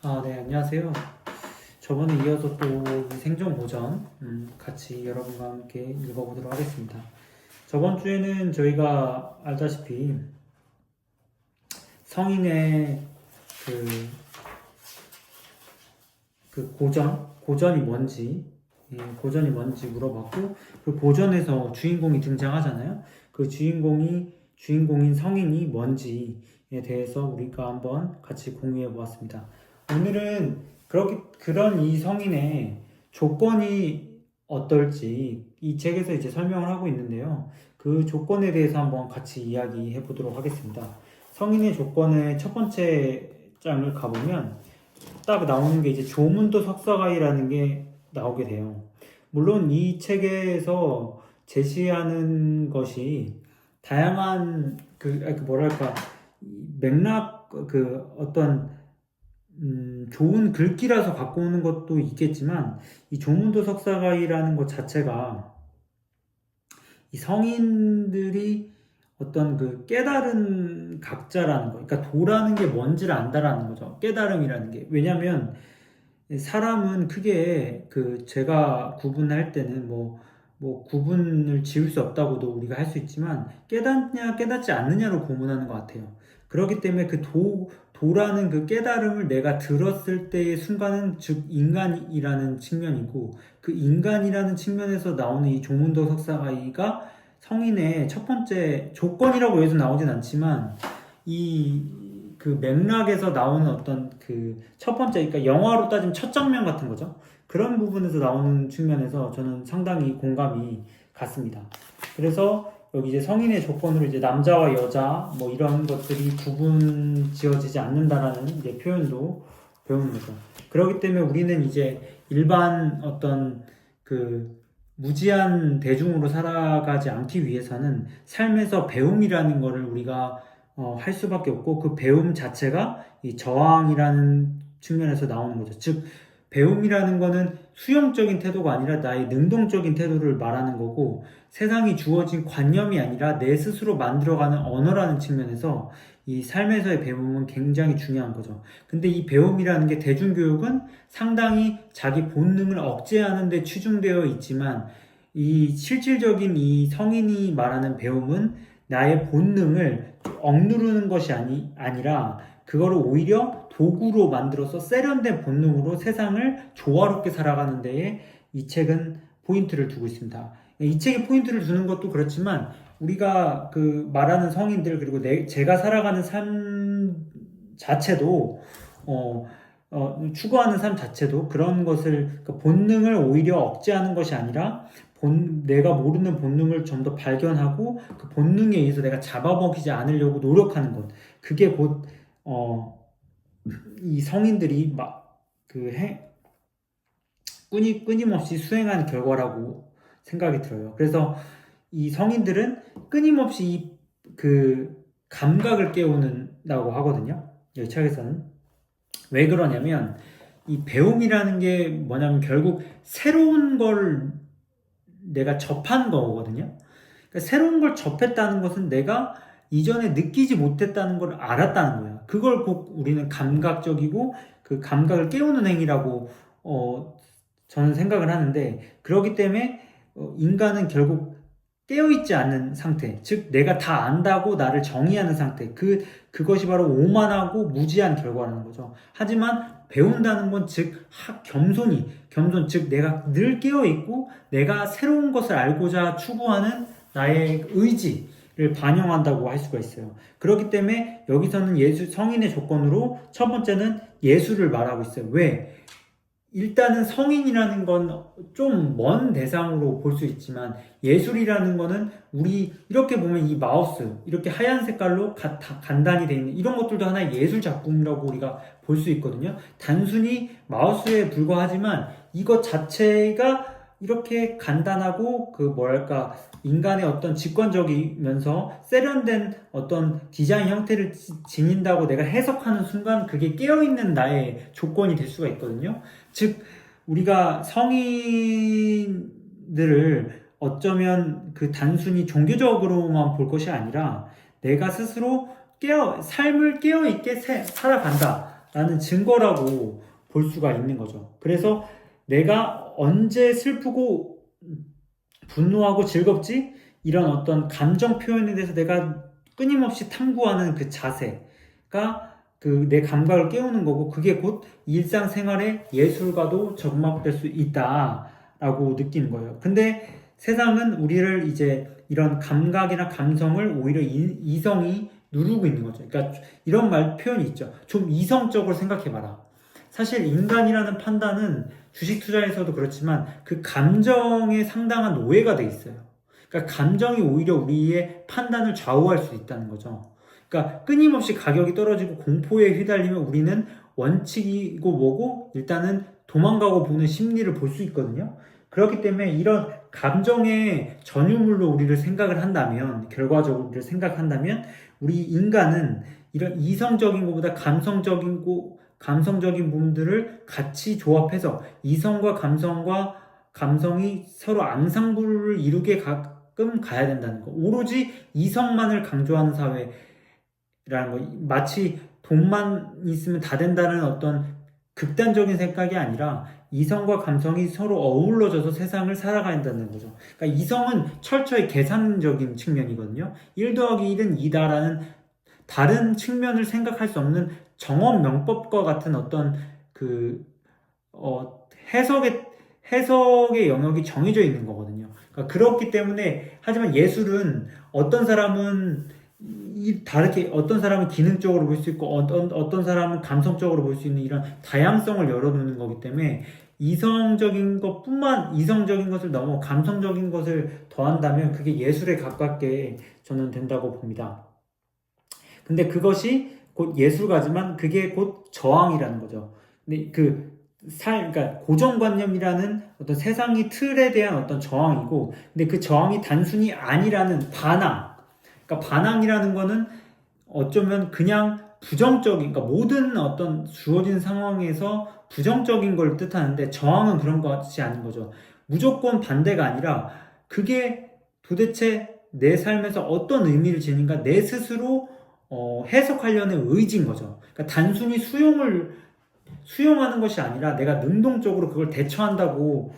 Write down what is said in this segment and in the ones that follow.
네, 안녕하세요. 저번에 이어서 또 이 생존 고전 같이 여러분과 함께 읽어보도록 하겠습니다. 저번 주에는 저희가 알다시피 성인의 그, 고전이 뭔지 물어봤고, 그 고전에서 주인공이 등장하잖아요. 그 주인공인 성인이 뭔지에 대해서 우리가 한번 같이 공유해 보았습니다. 오늘은 그런 이 성인의 조건이 어떨지 이 책에서 이제 설명을 하고 있는데요. 그 조건에 대해서 한번 같이 이야기해 보도록 하겠습니다. 성인의 조건의 첫 번째 장을 가보면 딱 나오는 게 이제 조문도 석사가이라는 게 나오게 돼요. 물론 이 책에서 제시하는 것이 다양한 뭐랄까 맥락 어떤 좋은 글귀라서 갖고 오는 것도 있겠지만 이 조문도 석사가이라는 것 자체가 이 성인들이 어떤 그 깨달은 각자라는 거, 그러니까 도라는 게 뭔지를 안다라는 거죠. 깨달음이라는 게. 왜냐면 사람은 크게 제가 구분할 때는 뭐 구분을 지을 수 없다고도 우리가 할 수 있지만 깨닫냐 깨닫지 않느냐로 구분하는 것 같아요. 그렇기 때문에 도라는 그 깨달음을 내가 들었을 때의 순간은 즉 인간이라는 측면이고, 그 인간이라는 측면에서 나오는 이 조문도 석사가이가 성인의 첫 번째 조건이라고 해서 나오진 않지만 그 맥락에서 나오는 어떤 그 첫 번째, 그러니까 영화로 따지면 첫 장면 같은 거죠. 그런 부분에서 나오는 측면에서 저는 상당히 공감이 갔습니다. 그래서 여기 이제 성인의 조건으로 이제 남자와 여자 뭐 이런 것들이 구분 지어지지 않는다라는 이제 표현도 배우는 거죠. 그렇기 때문에 우리는 이제 일반 어떤 무지한 대중으로 살아가지 않기 위해서는 삶에서 배움이라는 거를 우리가 할 수밖에 없고, 그 배움 자체가 이 저항이라는 측면에서 나오는 거죠. 즉 배움이라는 거는 수용적인 태도가 아니라 나의 능동적인 태도를 말하는 거고, 세상이 주어진 관념이 아니라 내 스스로 만들어가는 언어라는 측면에서 이 삶에서의 배움은 굉장히 중요한 거죠. 근데 이 배움이라는 게 대중교육은 상당히 자기 본능을 억제하는 데 치중되어 있지만, 이 실질적인 이 성인이 말하는 배움은 나의 본능을 억누르는 것이 아니라 그거를 오히려 도구로 만들어서 세련된 본능으로 세상을 조화롭게 살아가는 데에 이 책은 포인트를 두고 있습니다. 이 책에 포인트를 두는 것도 그렇지만 우리가 말하는 성인들, 그리고 제가 살아가는 삶 자체도 추구하는 삶 자체도 그런 것을, 본능을 오히려 억제하는 것이 아니라 내가 모르는 본능을 좀 더 발견하고 그 본능에 의해서 내가 잡아먹히지 않으려고 노력하는 것, 그게 곧 이 성인들이 끊임없이 수행한 결과라고 생각이 들어요. 그래서 이 성인들은 끊임없이 감각을 깨우는다고 하거든요. 여기 책에서는. 왜 그러냐면 이 배움이라는 게 뭐냐면 결국 새로운 걸 내가 접한 거거든요. 그러니까 새로운 걸 접했다는 것은 내가 이전에 느끼지 못했다는 걸 알았다는 거야. 그걸 꼭 우리는 감각적이고 그 감각을 깨우는 행위라고 저는 생각을 하는데, 그렇기 때문에 인간은 결국 깨어있지 않는 상태, 즉 내가 다 안다고 나를 정의하는 상태, 그것이 바로 오만하고 무지한 결과라는 거죠. 하지만 배운다는 건 즉 겸손, 즉 내가 늘 깨어있고 내가 새로운 것을 알고자 추구하는 나의 의지를 반영한다고 할 수가 있어요. 그렇기 때문에 여기서는 성인의 조건으로 첫 번째는 예술을 말하고 있어요. 왜? 일단은 성인이라는 건 좀 먼 대상으로 볼 수 있지만 예술이라는 거는 우리 이렇게 보면 이 마우스 이렇게 하얀 색깔로 간단히 되어 있는 이런 것들도 하나의 예술 작품이라고 우리가 볼 수 있거든요. 단순히 마우스에 불과하지만 이것 자체가 이렇게 간단하고 인간의 어떤 직관적이면서 세련된 어떤 디자인 형태를 지닌다고 내가 해석하는 순간 그게 깨어있는 나의 조건이 될 수가 있거든요. 즉 우리가 성인들을 어쩌면 단순히 종교적으로만 볼 것이 아니라 내가 스스로 삶을 깨어있게 살아간다 있다라는 증거라고 볼 수가 있는 거죠. 그래서 내가 언제 슬프고 분노하고 즐겁지? 이런 어떤 감정 표현에 대해서 내가 끊임없이 탐구하는 그 자세가 그 내 감각을 깨우는 거고, 그게 곧 일상생활의 예술과도 접목될 수 있다라고 느끼는 거예요. 근데 세상은 우리를 이제 이런 감각이나 감성을 오히려 이성이 누르고 있는 거죠. 그러니까 이런 말 표현이 있죠. 좀 이성적으로 생각해봐라. 사실 인간이라는 판단은 주식 투자에서도 그렇지만 그 감정에 상당한 노예가 돼 있어요. 그러니까 감정이 오히려 우리의 판단을 좌우할 수 있다는 거죠. 그러니까 끊임없이 가격이 떨어지고 공포에 휘달리면 우리는 원칙이고 뭐고 일단은 도망가고 보는 심리를 볼 수 있거든요. 그렇기 때문에 이런 감정의 전유물로 우리를 생각을 한다면, 결과적으로 우리를 생각한다면, 우리 인간은 이런 이성적인 것보다 감성적인 부분들을 같이 조합해서 이성과 감성이 서로 앙상블을 이루게 가끔 가야 된다는 거. 오로지 이성만을 강조하는 사회라는 거. 마치 돈만 있으면 다 된다는 어떤 극단적인 생각이 아니라 이성과 감성이 서로 어우러져서 세상을 살아가야 한다는 거죠. 그러니까 이성은 철저히 계산적인 측면이거든요. 1 더하기 1은 2다라는 다른 측면을 생각할 수 없는 정원 명법과 같은 어떤 해석의 영역이 정해져 있는 거거든요. 그러니까 그렇기 때문에, 하지만 예술은 어떤 사람은 다르게, 어떤 사람은 기능적으로 볼 수 있고 어떤 사람은 감성적으로 볼 수 있는 이런 다양성을 열어놓는 거기 때문에 이성적인 것을 넘어 감성적인 것을 더한다면 그게 예술에 가깝게 저는 된다고 봅니다. 근데 그것이 곧 예술가지만 그게 곧 저항이라는 거죠. 근데 그러니까 고정관념이라는 어떤 세상의 틀에 대한 어떤 저항이고, 근데 그 저항이 단순히 아니라는 반항. 그러니까 반항이라는 거는 어쩌면 그냥 부정적인, 그러니까 모든 어떤 주어진 상황에서 부정적인 걸 뜻하는데, 저항은 그런 것이 아닌 거죠. 무조건 반대가 아니라 그게 도대체 내 삶에서 어떤 의미를 지닌가 내 스스로 해석하려는 의지인 거죠. 그러니까 단순히 수용하는 것이 아니라 내가 능동적으로 그걸 대처한다고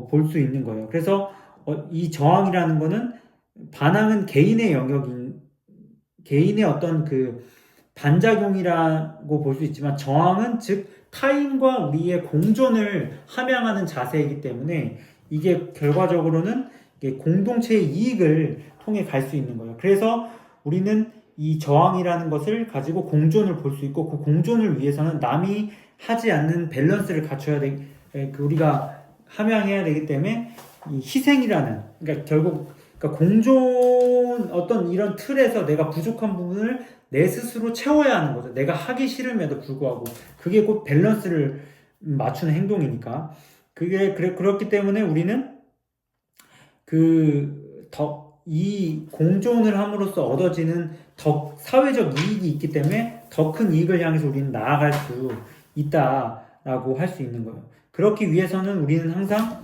볼 수 있는 거예요. 그래서 이 저항이라는 거는, 반항은 개인의 영역인, 개인의 어떤 그 반작용이라고 볼 수 있지만, 저항은 즉 타인과 우리의 공존을 함양하는 자세이기 때문에 이게 결과적으로는 공동체의 이익을 통해 갈 수 있는 거예요. 그래서 우리는 이 저항이라는 것을 가지고 공존을 볼 수 있고, 그 공존을 위해서는 남이 하지 않는 밸런스를 갖춰야 우리가 함양해야 되기 때문에 이 희생이라는, 그러니까 결국 공존 어떤 이런 틀에서 내가 부족한 부분을 내 스스로 채워야 하는 거죠. 내가 하기 싫음에도 불구하고 그게 곧 밸런스를 맞추는 행동이니까. 그렇기 때문에 우리는 이 공존을 함으로써 얻어지는 사회적 이익이 있기 때문에 더 큰 이익을 향해서 우리는 나아갈 수 있다라고 할 수 있는 거예요. 그렇기 위해서는 우리는 항상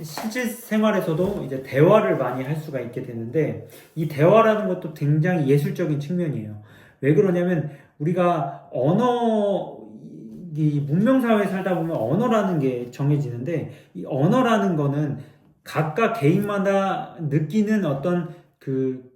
실제 생활에서도 이제 대화를 많이 할 수가 있게 되는데, 이 대화라는 것도 굉장히 예술적인 측면이에요. 왜 그러냐면, 우리가 이 문명사회에 살다 보면 언어라는 게 정해지는데, 이 언어라는 거는 각각 개인마다 느끼는 어떤 그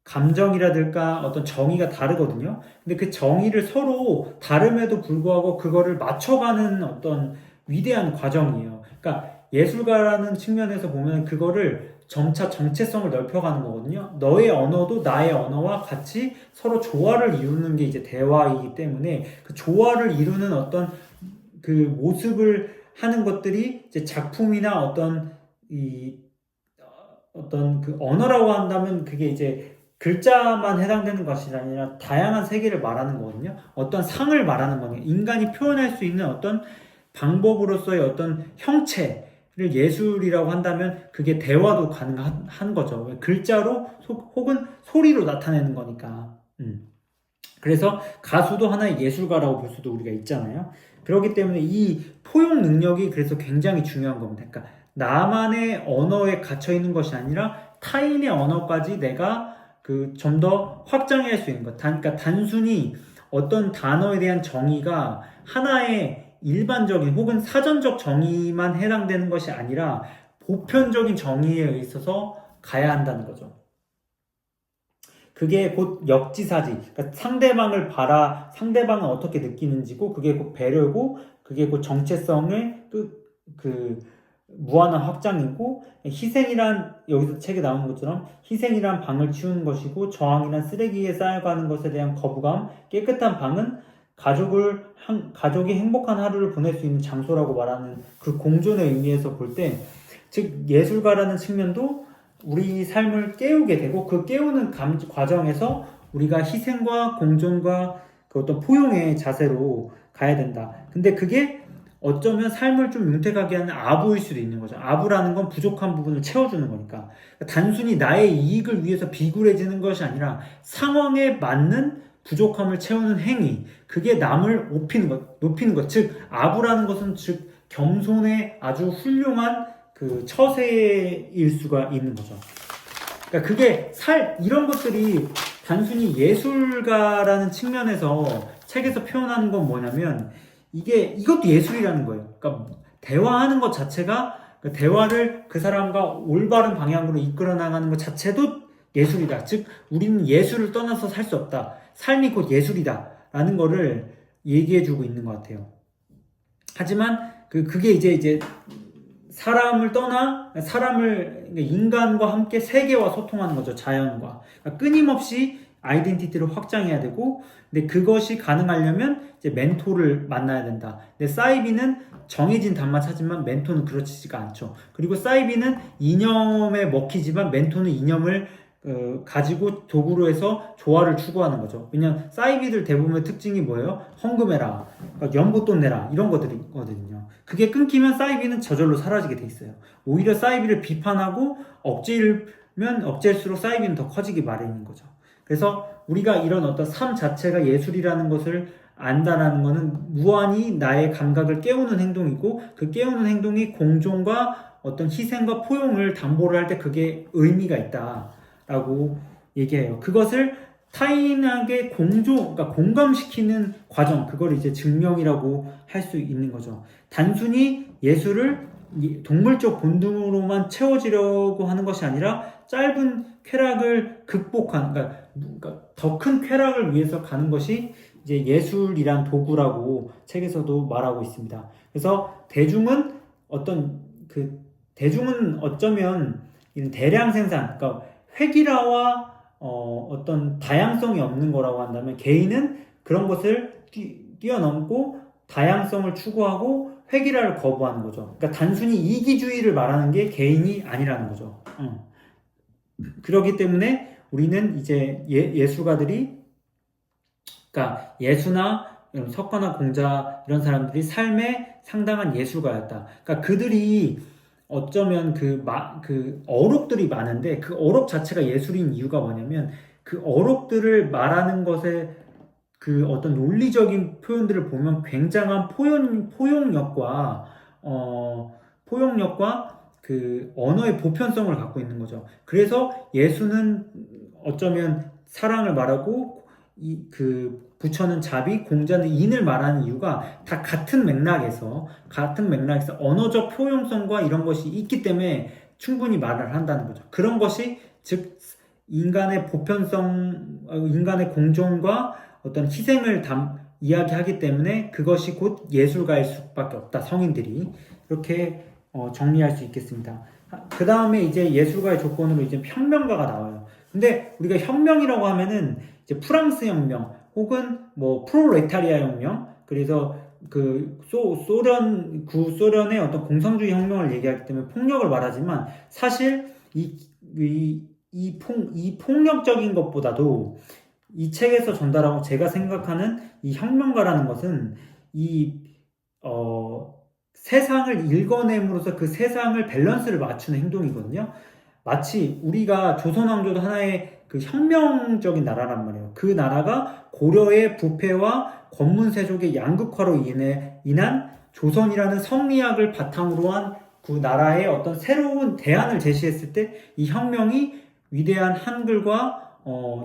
감정이라든가 어떤 정의가 다르거든요. 근데 그 정의를 서로 다름에도 불구하고 그거를 맞춰가는 어떤 위대한 과정이에요. 그러니까 예술가라는 측면에서 보면 그거를 점차 정체성을 넓혀가는 거거든요. 너의 언어도 나의 언어와 같이 서로 조화를 이루는 게 이제 대화이기 때문에, 그 조화를 이루는 어떤 그 모습을 하는 것들이 이제 작품이나 어떤 그 언어라고 한다면 그게 이제 글자만 해당되는 것이 아니라 다양한 세계를 말하는 거거든요. 어떤 상을 말하는 거예요. 인간이 표현할 수 있는 어떤 방법으로서의 어떤 형체를 예술이라고 한다면 그게 대화도 가능한 거죠. 글자로 혹은 소리로 나타내는 거니까. 그래서 가수도 하나의 예술가라고 볼 수도 우리가 있잖아요. 그렇기 때문에 이 포용 능력이 그래서 굉장히 중요한 겁니다. 그러니까 나만의 언어에 갇혀 있는 것이 아니라 타인의 언어까지 내가 좀 더 확장할 수 있는 것. 그러니까 단순히 어떤 단어에 대한 정의가 하나의 일반적인 혹은 사전적 정의만 해당되는 것이 아니라 보편적인 정의에 있어서 가야 한다는 거죠. 그게 곧 역지사지, 그러니까 상대방은 어떻게 느끼는지고, 그게 곧 배려고, 그게 곧 정체성의 무한한 확장이고, 희생이란, 여기서 책에 나온 것처럼 희생이란 방을 치우는 것이고, 저항이란 쓰레기에 쌓여가는 것에 대한 거부감, 깨끗한 방은 가족이 행복한 하루를 보낼 수 있는 장소라고 말하는 그 공존의 의미에서 볼 때, 즉 예술가라는 측면도 우리 삶을 깨우게 되고, 그 깨우는 과정에서 우리가 희생과 공존과 그 어떤 포용의 자세로 가야 된다. 근데 그게 어쩌면 삶을 좀 윤택하게 하는 아부일 수도 있는 거죠. 아부라는 건 부족한 부분을 채워주는 거니까. 단순히 나의 이익을 위해서 비굴해지는 것이 아니라 상황에 맞는 부족함을 채우는 행위. 그게 남을 높이는 것. 즉, 아부라는 것은 즉 겸손의 아주 훌륭한 그 처세일 수가 있는 거죠. 그러니까 그게 이런 것들이 단순히 예술가라는 측면에서 책에서 표현하는 건 뭐냐면 이것도 예술이라는 거예요. 그러니까 대화하는 것 자체가 대화를 그 사람과 올바른 방향으로 이끌어 나가는 것 자체도 예술이다. 즉 우리는 예술을 떠나서 살 수 없다. 삶이 곧 예술이다. 라는 거를 얘기해주고 있는 것 같아요. 하지만 그게 이제 인간과 함께 세계와 소통하는 거죠. 자연과. 그러니까 끊임없이 아이덴티티를 확장해야 되고, 근데 그것이 가능하려면 이제 멘토를 만나야 된다. 근데 사이비는 정해진 답만 찾지만 멘토는 그렇지가 않죠. 그리고 사이비는 이념에 먹히지만 멘토는 이념을 가지고 도구로 해서 조화를 추구하는 거죠. 왜냐면 사이비들 대부분의 특징이 뭐예요? 헌금해라, 연보돈 내라, 이런 것들이거든요. 그게 끊기면 사이비는 저절로 사라지게 돼 있어요. 오히려 사이비를 비판하고 억제일수록 사이비는 더 커지기 마련인 거죠. 그래서 우리가 이런 어떤 삶 자체가 예술이라는 것을 안다라는 것은 무한히 나의 감각을 깨우는 행동이고, 그 깨우는 행동이 공존과 어떤 희생과 포용을 담보를 할 때 그게 의미가 있다라고 얘기해요. 그것을 타인에게 그러니까 공감시키는 과정, 그걸 이제 증명이라고 할 수 있는 거죠. 단순히 예술을 동물적 본능으로만 채워지려고 하는 것이 아니라 짧은 쾌락을 극복하는, 그러니까 더 큰 쾌락을 위해서 가는 것이 이제 예술이란 도구라고 책에서도 말하고 있습니다. 그래서 대중은 어쩌면 이런 대량 생산, 그러니까 획일화와 어떤 다양성이 없는 거라고 한다면, 개인은 그런 것을 뛰어넘고 다양성을 추구하고 획일화를 거부하는 거죠. 그러니까 단순히 이기주의를 말하는 게 개인이 아니라는 거죠. 그렇기 때문에 우리는 이제 예술가들이, 그러니까 예수나 석가나 공자 이런 사람들이 삶의 상당한 예술가였다. 그러니까 그들이 어쩌면 그 어록들이 많은데 그 어록 자체가 예술인 이유가 뭐냐면, 그 어록들을 말하는 것에 그 어떤 논리적인 표현들을 보면 굉장한 포용력과 그 언어의 보편성을 갖고 있는 거죠. 그래서 예수는 어쩌면 사랑을 말하고 부처는 자비, 공자는 인을 말하는 이유가 다 같은 맥락에서 언어적 포용성과 이런 것이 있기 때문에 충분히 말을 한다는 거죠. 그런 것이 즉 인간의 보편성, 인간의 공존과 어떤 희생을 이야기하기 때문에 그것이 곧 예술가일 수밖에 없다. 성인들이 이렇게 정리할 수 있겠습니다. 그 다음에 이제 예술가의 조건으로 이제 혁명가가 나와요. 근데 우리가 혁명이라고 하면은 이제 프랑스 혁명 혹은 뭐 프롤레타리아 혁명, 그래서 그 구소련의 어떤 공산주의 혁명을 얘기하기 때문에 폭력을 말하지만, 사실 이 폭력적인 것보다도 이 책에서 전달하고 제가 생각하는 이 혁명가라는 것은 세상을 읽어냄으로써 그 세상을 밸런스를 맞추는 행동이거든요. 마치 우리가 조선왕조도 하나의 그 혁명적인 나라란 말이에요. 그 나라가 고려의 부패와 권문세족의 양극화로 인한 조선이라는 성리학을 바탕으로 한 그 나라의 어떤 새로운 대안을 제시했을 때 이 혁명이 위대한 한글과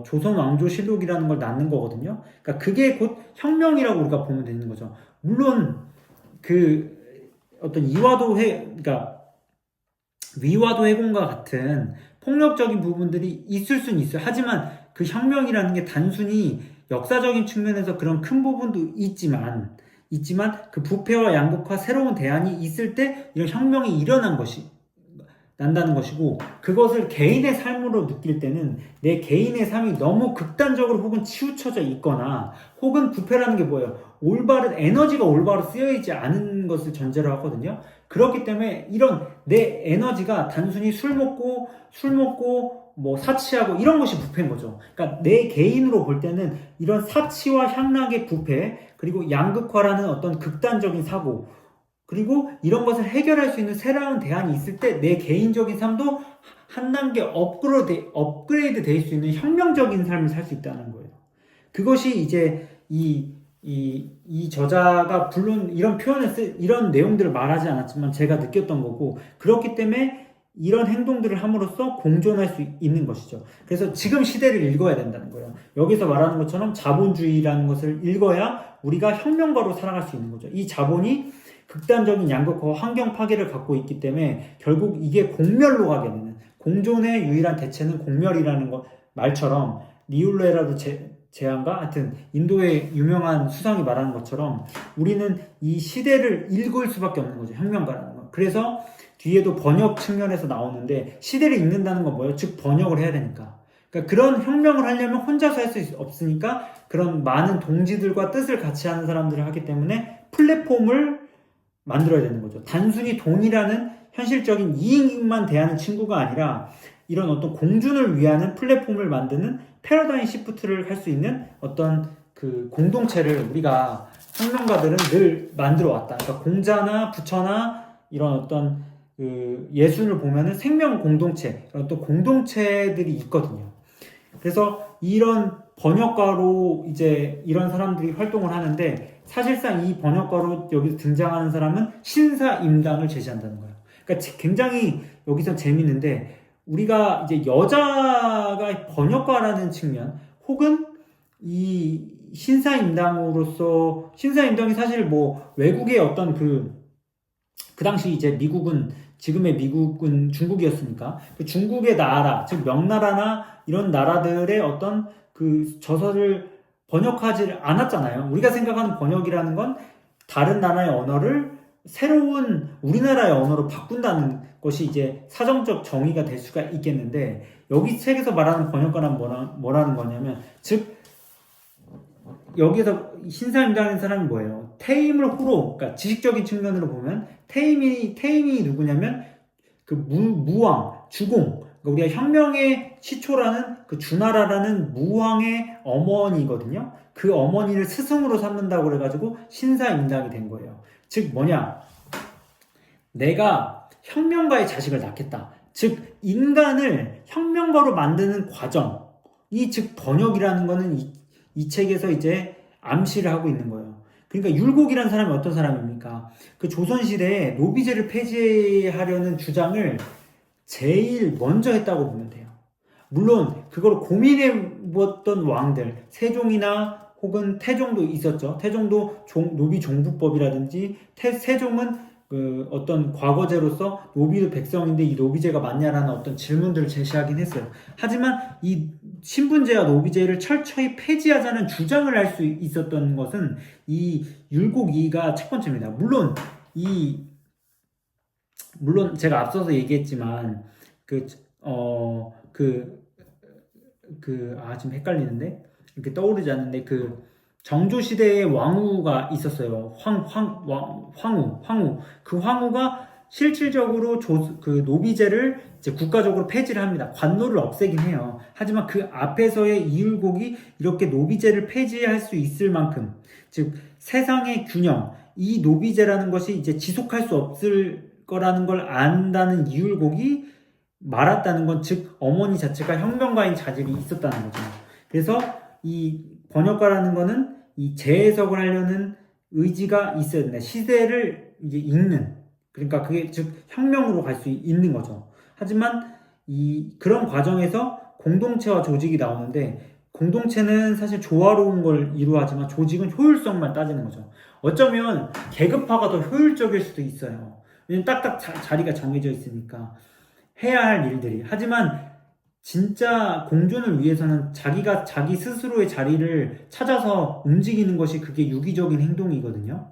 조선 왕조실록이라는 걸 낳는 거거든요. 그러니까 그게 곧 혁명이라고 우리가 보면 되는 거죠. 물론 그 어떤 그러니까 위화도 해공과 같은 폭력적인 부분들이 있을 수는 있어요. 하지만 그 혁명이라는 게 단순히 역사적인 측면에서 그런 큰 부분도 있지만 그 부패와 양극화 새로운 대안이 있을 때 이런 혁명이 난다는 것이고, 그것을 개인의 삶으로 느낄 때는 내 개인의 삶이 너무 극단적으로 혹은 치우쳐져 있거나, 혹은 부패라는 게 뭐예요? 에너지가 올바로 쓰여있지 않은 것을 전제로 하거든요. 그렇기 때문에 이런 내 에너지가 단순히 술 먹고 뭐 사치하고 이런 것이 부패인 거죠. 그러니까 내 개인으로 볼 때는 이런 사치와 향락의 부패, 그리고 양극화라는 어떤 극단적인 사고, 그리고 이런 것을 해결할 수 있는 새로운 대안이 있을 때 내 개인적인 삶도 한 단계 업그레이드 될 수 있는 혁명적인 삶을 살 수 있다는 거예요. 그것이 이제 이 저자가 물론 이런 내용들을 말하지 않았지만 제가 느꼈던 거고, 그렇기 때문에 이런 행동들을 함으로써 공존할 수 있는 것이죠. 그래서 지금 시대를 읽어야 된다는 거예요. 여기서 말하는 것처럼 자본주의라는 것을 읽어야 우리가 혁명가로 살아갈 수 있는 거죠. 이 자본이 극단적인 양극화와 환경 파괴를 갖고 있기 때문에 결국 이게 공멸로 가게 되는, 공존의 유일한 대체는 공멸이라는 말처럼, 리울레라도 제안가 하여튼 인도의 유명한 수상이 말하는 것처럼 우리는 이 시대를 읽을 수밖에 없는 거죠. 혁명가라는 거. 그래서 뒤에도 번역 측면에서 나오는데, 시대를 읽는다는 건 뭐예요? 즉 번역을 해야 되니까. 그러니까 그런 혁명을 하려면 혼자서 할 수 없으니까 그런 많은 동지들과 뜻을 같이 하는 사람들을 하기 때문에 플랫폼을 만들어야 되는 거죠. 단순히 돈이라는 현실적인 이익만 대하는 친구가 아니라 이런 어떤 공존을 위한 플랫폼을 만드는 패러다임 시프트를 할 수 있는 어떤 그 공동체를 우리가 혁명가들은 늘 만들어 왔다. 그러니까 공자나 부처나 이런 어떤 그 예술을 보면은 생명 공동체, 어떤 공동체들이 있거든요. 그래서 이런 번역가로 이제 이런 사람들이 활동을 하는데, 사실상 이 번역가로 여기서 등장하는 사람은 신사임당을 제시한다는 거예요. 그러니까 굉장히 여기서 재밌는데, 우리가 이제 여자가 번역가라는 측면, 혹은 이 신사임당이 사실 뭐 외국의 어떤 그 당시 이제 지금의 미국은 중국이었으니까 그 중국의 나라, 즉 명나라나 이런 나라들의 어떤 그 저서를 번역하지 않았잖아요. 우리가 생각하는 번역이라는 건 다른 나라의 언어를 새로운 우리나라의 언어로 바꾼다는 것이 이제 사정적 정의가 될 수가 있겠는데, 여기 책에서 말하는 번역가는 뭐라는 거냐면, 즉 여기에서 신사임당하는 사람이 뭐예요? 태임을 그러니까 지식적인 측면으로 보면 태임이 누구냐면 그 무왕, 주공, 그러니까 우리가 혁명의 시초라는 그 주나라라는 무왕의 어머니거든요. 그 어머니를 스승으로 삼는다고 그래가지고 신사임당이 된 거예요. 즉 뭐냐? 내가 혁명가의 자식을 낳겠다. 즉 인간을 혁명가로 만드는 과정이, 즉 번역이라는 거는 이 책에서 이제 암시를 하고 있는 거예요. 그러니까 율곡이라는 사람이 어떤 사람입니까? 그 조선시대에 노비제를 폐지하려는 주장을 제일 먼저 했다고 보면 돼요. 물론 그걸 고민해보았던 왕들, 세종이나 혹은 태종도 있었죠. 태종도 노비 종부법이라든지, 세종은 그 어떤 과거제로서 노비도 백성인데 이 노비제가 맞냐라는 어떤 질문들을 제시하긴 했어요. 하지만 이 신분제와 노비제를 철저히 폐지하자는 주장을 할 수 있었던 것은 이 율곡 2가 첫 번째입니다. 물론 제가 앞서서 얘기했지만 지금 헷갈리는데, 이렇게 떠오르지 않는데, 그 정조 시대에 왕후가 있었어요. 황후. 그 황후가 실질적으로 그 노비제를 이제 국가적으로 폐지를 합니다. 관노를 없애긴 해요. 하지만 그 앞에서의 이율곡이 이렇게 노비제를 폐지할 수 있을 만큼, 즉 세상의 균형, 이 노비제라는 것이 이제 지속할 수 없을 거라는 걸 안다는 이율곡이 말았다는 건, 즉 어머니 자체가 혁명가인 자질이 있었다는 거죠. 그래서 이 번역가라는 거는 이 재해석을 하려는 의지가 있어야 된다. 시대를 이제 읽는, 그러니까 그게 즉 혁명으로 갈 수 있는 거죠. 하지만 그런 과정에서 공동체와 조직이 나오는데 공동체는 사실 조화로운 걸 이루어하지만 조직은 효율성만 따지는 거죠. 어쩌면 계급화가 더 효율적일 수도 있어요. 왜냐면 딱딱 자리가 정해져 있으니까 해야 할 일들이. 하지만 진짜 공존을 위해서는 자기가 자기 스스로의 자리를 찾아서 움직이는 것이 그게 유기적인 행동이거든요.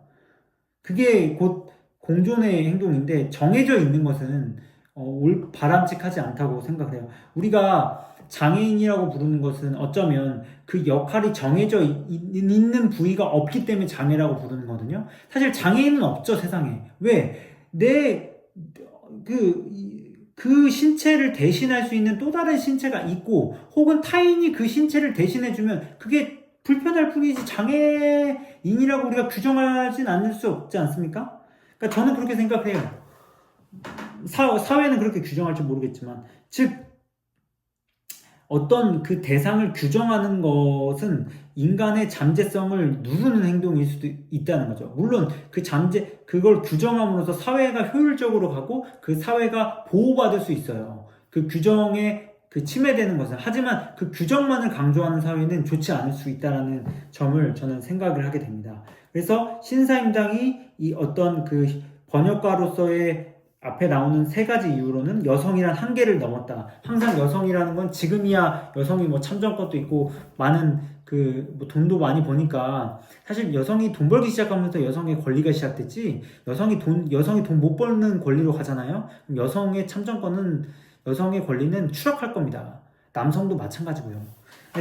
그게 곧 공존의 행동인데 정해져 있는 것은 바람직하지 않다고 생각해요. 우리가 장애인이라고 부르는 것은 어쩌면 그 역할이 정해져 있는 부위가 없기 때문에 장애라고 부르는 거거든요. 사실 장애인은 없죠, 세상에. 왜? 그 신체를 대신할 수 있는 또 다른 신체가 있고, 혹은 타인이 그 신체를 대신해주면 그게 불편할 뿐이지 장애인이라고 우리가 규정하진 않을 수 없지 않습니까? 그러니까 저는 그렇게 생각해요. 사회는 그렇게 규정할지 모르겠지만, 즉 어떤 그 대상을 규정하는 것은 인간의 잠재성을 누르는 행동일 수도 있다는 거죠. 물론 그걸 규정함으로써 사회가 효율적으로 가고 그 사회가 보호받을 수 있어요. 그 규정에 침해되는 것은. 하지만 그 규정만을 강조하는 사회는 좋지 않을 수 있다는 점을 저는 생각을 하게 됩니다. 그래서 신사임당이 이 어떤 그 번역가로서의 앞에 나오는 세 가지 이유로는 여성이란 한계를 넘었다. 항상 여성이라는 건 지금이야 여성이 뭐 참정권도 있고 많은 뭐 돈도 많이 버니까 사실 여성이 돈 벌기 시작하면서 여성의 권리가 시작됐지 여성이 돈 못 버는 권리로 가잖아요. 그럼 여성의 권리는 추락할 겁니다. 남성도 마찬가지고요.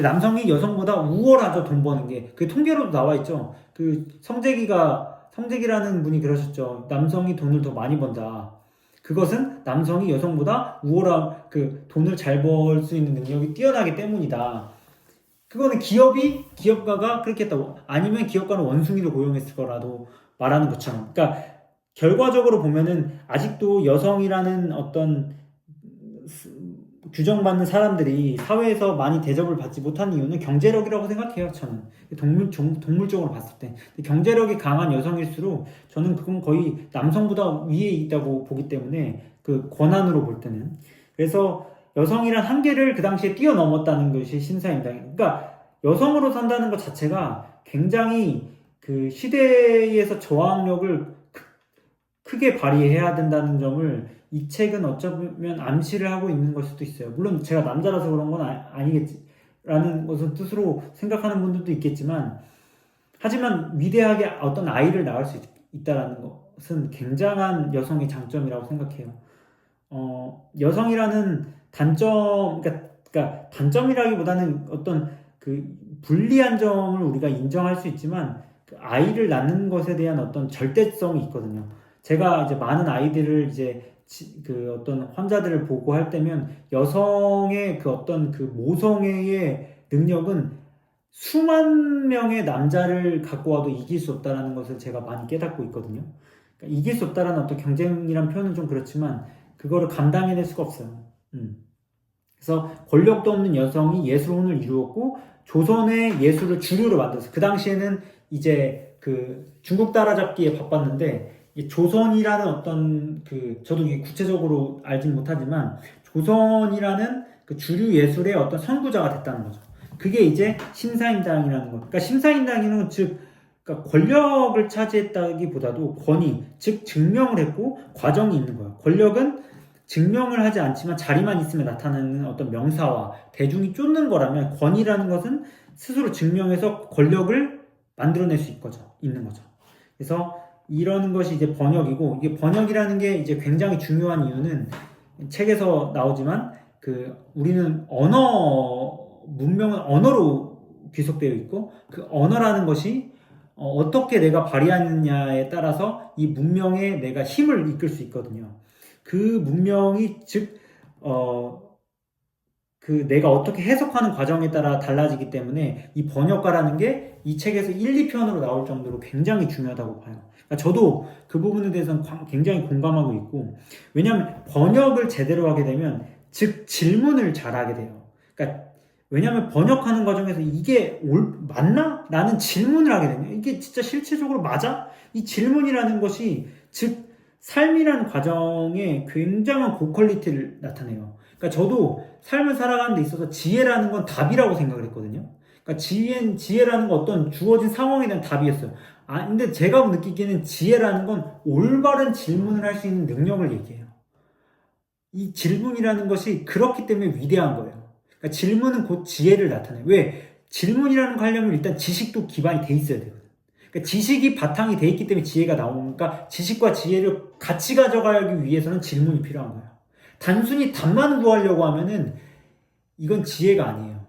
남성이 여성보다 우월하죠. 돈 버는 게. 그 통계로도 나와 있죠. 그 성재기라는 분이 그러셨죠. 남성이 돈을 더 많이 번다. 그것은 남성이 여성보다 돈을 잘 벌 수 있는 능력이 뛰어나기 때문이다. 그거는 기업가가 그렇게 했다고, 아니면 기업가는 원숭이를 고용했을 거라도 말하는 것처럼. 그러니까 결과적으로 보면은 아직도 여성이라는 어떤 규정받는 사람들이 사회에서 많이 대접을 받지 못하는 이유는 경제력이라고 생각해요. 저는 동물적으로 봤을 때 경제력이 강한 여성일수록 저는 그건 거의 남성보다 위에 있다고 보기 때문에 그 권한으로 볼 때는. 그래서 여성이란 한계를 그 당시에 뛰어넘었다는 것이 신사임당. 그러니까 여성으로 산다는 것 자체가 굉장히 그 시대에서 저항력을 크게 발휘해야 된다는 점을 이 책은 어쩌면 암시를 하고 있는 걸 수도 있어요. 물론 제가 남자라서 그런 건 아니겠지라는 것을 뜻으로 생각하는 분들도 있겠지만, 하지만 위대하게 어떤 아이를 낳을 수 있다는 것은 굉장한 여성의 장점이라고 생각해요. 여성이라는 그러니까 단점이라기보다는 어떤 그 불리한 점을 우리가 인정할 수 있지만, 그 아이를 낳는 것에 대한 어떤 절대성이 있거든요. 제가 이제 많은 아이들을 그 어떤 환자들을 보고 할 때면 여성의 그 어떤 그 모성애의 능력은 수만 명의 남자를 갖고 와도 이길 수 없다는 것을 제가 많이 깨닫고 있거든요. 그러니까 이길 수 없다라는 어떤 경쟁이란 표현은 좀 그렇지만 그거를 감당해낼 수가 없어요. 그래서 권력도 없는 여성이 예술혼을 이루었고 조선의 예술을 주류로 만들었어요. 그 당시에는 이제 그 중국 따라잡기에 바빴는데 조선이라는 어떤 저도 이게 구체적으로 알진 못하지만 조선이라는 그 주류 예술의 어떤 선구자가 됐다는 거죠. 그게 이제 신사임당이라는 거. 그러니까 신사임당이는 그러니까 권력을 차지했다기보다도 권위, 즉 증명을 했고 과정이 있는 거예요. 권력은 증명을 하지 않지만 자리만 있으면 나타나는 어떤 명사와 대중이 쫓는 거라면, 권위라는 것은 스스로 증명해서 권력을 만들어낼 수 있는 거죠. 그래서 이러는 것이 이제 번역이고, 이게 번역이라는 게 이제 굉장히 중요한 이유는 책에서 나오지만 우리는 문명은 언어로 귀속되어 있고, 그 언어라는 것이 어떻게 내가 발휘하느냐에 따라서 이 문명에 내가 힘을 이끌 수 있거든요. 그 문명이 내가 어떻게 해석하는 과정에 따라 달라지기 때문에 이 번역가라는 게 이 책에서 1, 2편으로 나올 정도로 굉장히 중요하다고 봐요. 그러니까 저도 그 부분에 대해서는 굉장히 공감하고 있고, 왜냐하면 번역을 제대로 하게 되면 즉 질문을 잘하게 돼요. 그러니까 왜냐하면 번역하는 과정에서 이게 맞나? 라는 질문을 하게 되면 이게 진짜 실체적으로 맞아? 이 질문이라는 것이 즉 삶이라는 과정에 굉장한 고퀄리티를 나타내요. 그러니까 저도 삶을 살아가는 데 있어서 지혜라는 건 답이라고 생각을 했거든요. 그러니까 지혜라는 건 어떤 주어진 상황에 대한 답이었어요. 근데 제가 느끼기에는 지혜라는 건 올바른 질문을 할 수 있는 능력을 얘기해요. 이 질문이라는 것이 그렇기 때문에 위대한 거예요. 그러니까 질문은 곧 지혜를 나타내요. 왜? 질문이라는 거 하려면 일단 지식도 기반이 돼 있어야 되거든. 그러니까 지식이 바탕이 돼 있기 때문에 지혜가 나오니까 지식과 지혜를 같이 가져가기 위해서는 질문이 필요한 거예요. 단순히 답만 구하려고 하면은 이건 지혜가 아니에요.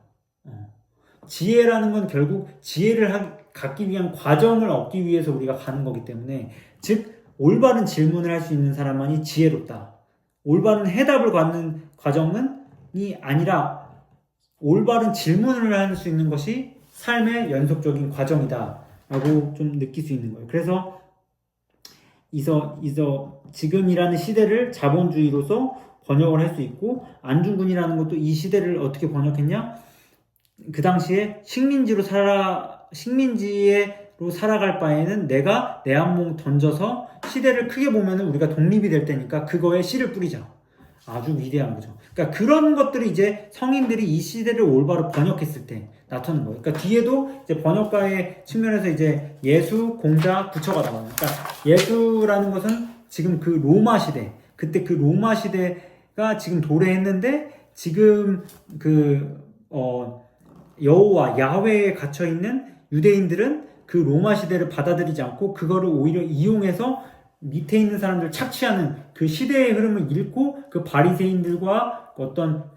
지혜라는 건 결국 지혜를 갖기 위한 과정을 얻기 위해서 우리가 가는 거기 때문에, 즉 올바른 질문을 할 수 있는 사람만이 지혜롭다. 올바른 해답을 갖는 과정이 아니라 올바른 질문을 할 수 있는 것이 삶의 연속적인 과정이다 라고 좀 느낄 수 있는 거예요. 그래서 지금이라는 시대를 자본주의로서 번역을 할 수 있고, 안중근이라는 것도 이 시대를 어떻게 번역했냐? 그 당시에 식민지로 살아갈 바에는 내가 내 한 몸 던져서 시대를 크게 보면은 우리가 독립이 될 때니까 그거에 씨를 뿌리자. 아주 위대한 거죠. 그러니까 그런 것들이 이제 성인들이 이 시대를 올바로 번역했을 때 나타나는 거예요. 그러니까 뒤에도 이제 번역가의 측면에서 이제 예수, 공자, 부처가 나와요. 그러니까 예수라는 것은 지금 그 로마 시대, 그때 그 로마 시대가 지금 도래했는데, 지금 여호와 야훼에 갇혀 있는 유대인들은 그 로마 시대를 받아들이지 않고 그거를 오히려 이용해서 밑에 있는 사람들 착취하는 그 시대의 흐름을 읽고, 그 바리새인들과 어떤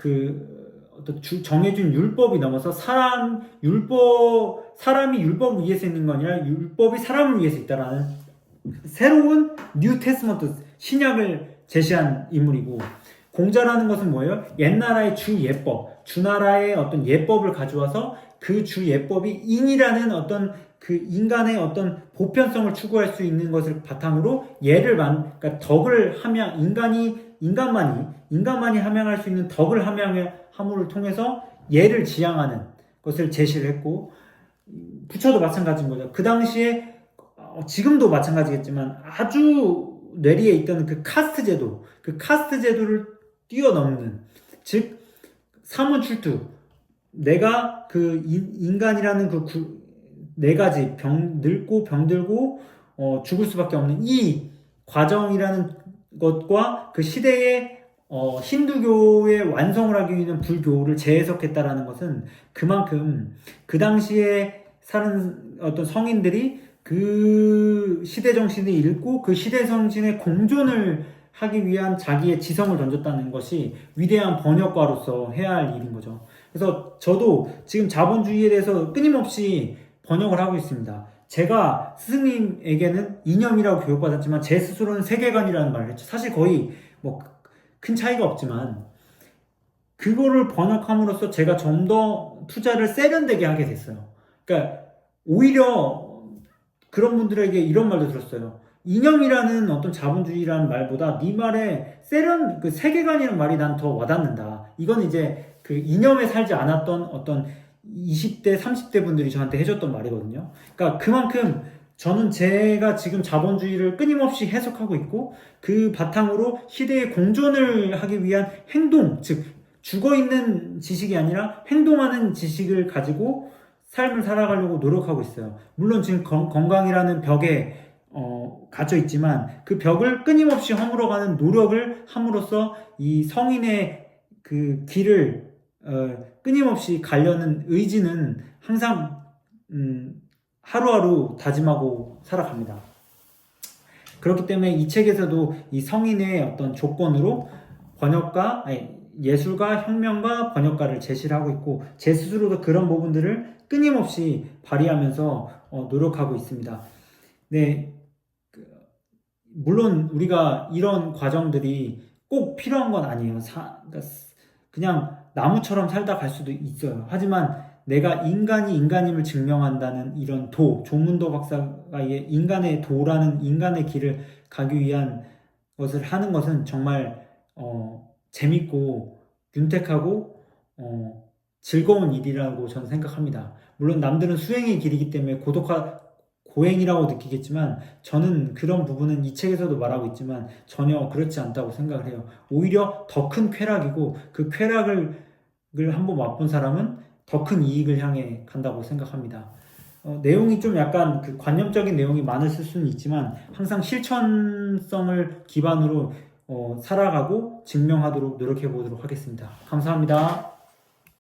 정해준 율법이 넘어서 사람이 율법을 위해서 있는 거 아니라 율법이 사람을 위해서 있다라는 새로운 뉴 테스먼트 신약을 제시한 인물이고, 공자라는 것은 뭐예요? 옛나라의 주 예법, 주나라의 어떤 예법을 가져와서 그 주 예법이 인이라는 어떤 그 인간의 어떤 보편성을 추구할 수 있는 것을 바탕으로 그러니까 덕을 인간만이 함양할 수 있는 덕을 함양함을 통해서 예를 지향하는 것을 제시를 했고, 부처도 마찬가지인 거죠. 그 당시에 지금도 마찬가지겠지만 아주 뇌리에 있던 그 카스트 제도를 뛰어넘는, 즉 사문출투, 내가 그 인간이라는 네 가지 늙고 병들고 죽을 수밖에 없는 이 과정이라는 것과 그 시대의 힌두교의 완성을 하기 위한 불교를 재해석했다라는 것은 그만큼 그 당시에 사는 어떤 성인들이 그 시대 정신을 읽고 그 시대 정신의 공존을 하기 위한 자기의 지성을 던졌다는 것이 위대한 번역가로서 해야 할 일인 거죠. 그래서 저도 지금 자본주의에 대해서 끊임없이 번역을 하고 있습니다. 제가 스승님에게는 이념이라고 교육받았지만 제 스스로는 세계관이라는 말을 했죠. 사실 거의 뭐 큰 차이가 없지만 그거를 번역함으로써 제가 좀 더 투자를 세련되게 하게 됐어요. 그러니까 오히려 그런 분들에게 이런 말도 들었어요. 이념이라는 어떤 자본주의라는 말보다 네 말에 그 세계관이라는 말이 난 더 와닿는다. 이건 이제 그 이념에 살지 않았던 어떤 20대, 30대 분들이 저한테 해줬던 말이거든요. 그러니까 그만큼 저는 제가 지금 자본주의를 끊임없이 해석하고 있고, 그 바탕으로 시대의 공존을 하기 위한 행동, 즉 죽어있는 지식이 아니라 행동하는 지식을 가지고 삶을 살아가려고 노력하고 있어요. 물론 지금 건강이라는 벽에 갇혀 있지만 그 벽을 끊임없이 허물어가는 노력을 함으로써 이 성인의 그 길을 끊임없이 가려는 의지는 항상 하루하루 다짐하고 살아갑니다. 그렇기 때문에 이 책에서도 이 성인의 어떤 조건으로 예술가, 혁명가, 번역가를 제시를 하고 있고, 제 스스로도 그런 부분들을 끊임없이 발휘하면서 노력하고 있습니다. 네, 물론 우리가 이런 과정들이 꼭 필요한 건 아니에요. 그냥 나무처럼 살다 갈 수도 있어요. 하지만 내가 인간이 인간임을 증명한다는 이런 조문도 박사가 인간의 도라는 인간의 길을 가기 위한 것을 하는 것은 정말 재밌고 윤택하고 즐거운 일이라고 저는 생각합니다. 물론 남들은 수행의 길이기 때문에 고행이라고 느끼겠지만 저는 그런 부분은 이 책에서도 말하고 있지만 전혀 그렇지 않다고 생각을 해요. 오히려 더 큰 쾌락이고 그 쾌락을 한번 맛본 사람은 더 큰 이익을 향해 간다고 생각합니다. 내용이 좀 약간 그 관념적인 내용이 많을 수는 있지만 항상 실천성을 기반으로 살아가고 증명하도록 노력해 보도록 하겠습니다. 감사합니다.